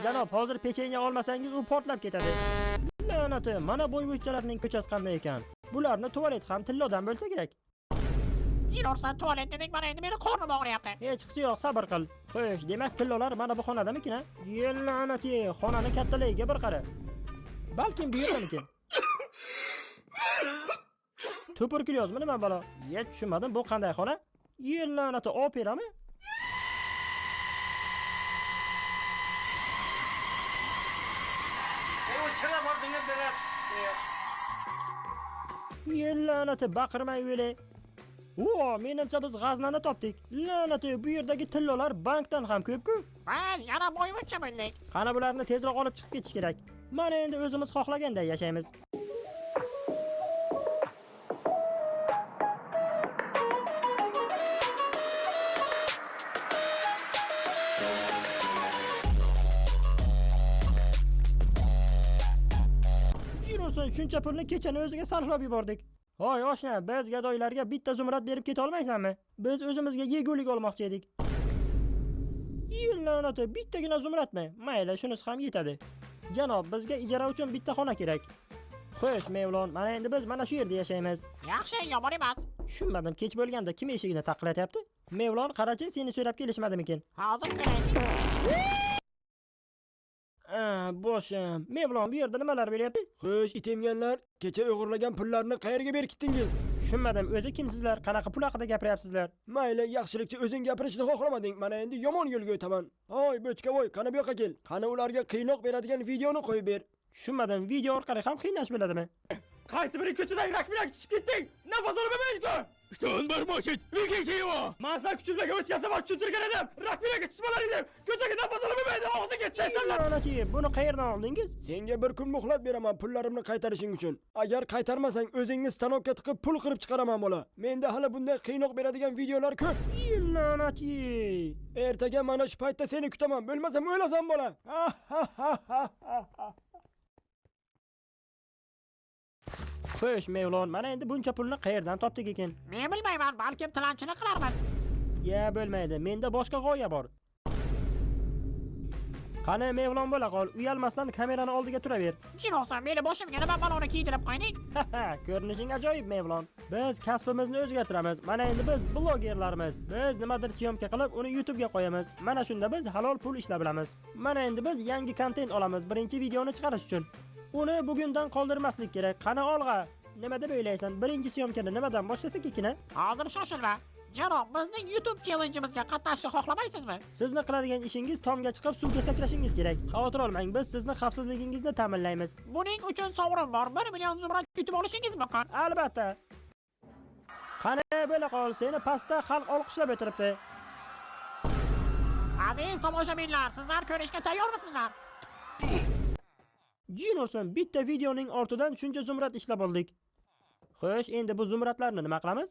janob, hozir pechenye olmasangiz u portlab ketadi. La'nati, mana bo'yvuchchalarning ko'chasi qanday ekan? Bularni tualet ham tillodan bo'lsa kerak. Jinorsan tualet dedik, mana endi meni qornim og'riyapti. Hechqisi yo'q, sabr qil. Xo'sh, demak tillolar mana bu xonadamikin, ha? La'nati, xonani kattaligiga bir qara. Balkim bu yermikin. Tuberkulyozmi nima balo? Tushunmadim, bu qanday xona? La'nati, operami? La'nati, baqirmay o'yle. Menimcha biz g'aznani topdik. La'nati, bu yerdagi tillolar bankdan ham ko'p-ku. Biz yana bo'yvachcha bo'ldik. Qani bularni tezroq olib chiqib ketish kerak. Mana endi o'zimiz xohlaganday yashaymiz. Jiro'sin, shuncha pulni kechani o'ziga sarflab yubordik. Hoy oshna, biz gadoylarga bitta zumrad berib keta olmaysanmi? Biz o'zimizga yegulik olmoqchi edik. La'nati, bittagina zumradmi? Mayli, shunisi ham yetadi. Janob, bizga ijara uchun bitta xona kerak. Xo'sh, Mevlon, mana endi biz mana shu yerda yashaymiz. Yaxshi, yomon emas. Tushunmadim, kech bo'lganda kim eshigini taqillatyapti? Mevlon, qarachi, seni so'rab kelishmadimikin? Hozir ko'raylik. Boshim. Mevlon, bu yerda nimalar bo'lyapti? Xo'sh, itemganlar, kecha o'g'irlagan pullarni qayerga berkitdingiz? Tushunmadim, o'zi kimsizlar? Qanaqa pul haqida gapiryapsizlar? Mayli, yaxshilikcha o'zing gapirishni xohlamading. Mana endi yomon yo'lga o'taman. Hoy, bochkavoy, qani bu yoqqa kel. Qani ularga qiynoq beradigan videoni qo'yib ber. Tushunmadim, video orqali ham qiynash bo'ladimi? Qaysi biri ko'chadan rakbirak chiqib ketding? Nafas olmayman-ku. Что он бормочет? Выкиньте его! Masa kuchimdagi o'tkazsa bor tushuntirgan edim. Rakbiraga chiqmalar edim. Ko'chaga nafas olmayman, og'ziga chaysanlar. La'nati, buni qayerdan oldingiz? Senga bir kun muhlat beraman pullarimni qaytarishing uchun. Agar qaytarmasang o'zingni stanokka tiqib pul qirib chiqaraman bola. Menda hali bunday qiynoq beradigan videolar ko'p. La'nati. Ertaga mana shu paytda seni kutaman. Bo'lmasam o'lasan bola. Xo'sh, Mevlon, mana endi buncha pulni qayerdan topdik ekan? Men bilmayman, balkim tilanchilik qilarmiz. Bo'lmaydi. Menda boshqa g'oya bor. Qani Mevlon bo'la qol, uyalmasdan kamerani oldiga turaver. Jinorsan, meni boshimga nima baloni kiydirib qo'yding? Ko'rinishing ajoyib, Mevlon. Biz kasbimizni o'zgartiramiz. Mana endi biz blogerlarmiz. Biz nimadir syomka qilib, uni YouTube ga qo'yamiz. Mana shunda biz halol pul ishlab bilamiz. Mana endi biz yangi kontent olamiz, birinchi videoni chiqarish uchun. Uni bugundan qoldirmaslik kerak. Qani olg'a. Nima deb o'ylaysan? Birinchi syomkani nimadan boshlasak ekan? Hozir shoshilma. Janob, bizning YouTube challenge'imizga qatnashishni xohlamaysizmi? Sizni qiladigan ishingiz tomga chiqib suvga sakrashingiz kerak. Xavotir olmang, biz sizni xavfsizligingizni ta'minlaymiz. Buning uchun sovrin bor. 1 million zumrad yutib olishingiz mumkin. Albatta. Qani bo'la qol, seni pastda xalq olqishlab o'tiribdi. Aziz tomoshabinlar, sizlar ko'rishga tayyormisizlar? Jinorson, bitta videoning ortidan shuncha zumrad ishlab oldik. Xo'sh, endi bu zumradlarni nima qilamiz?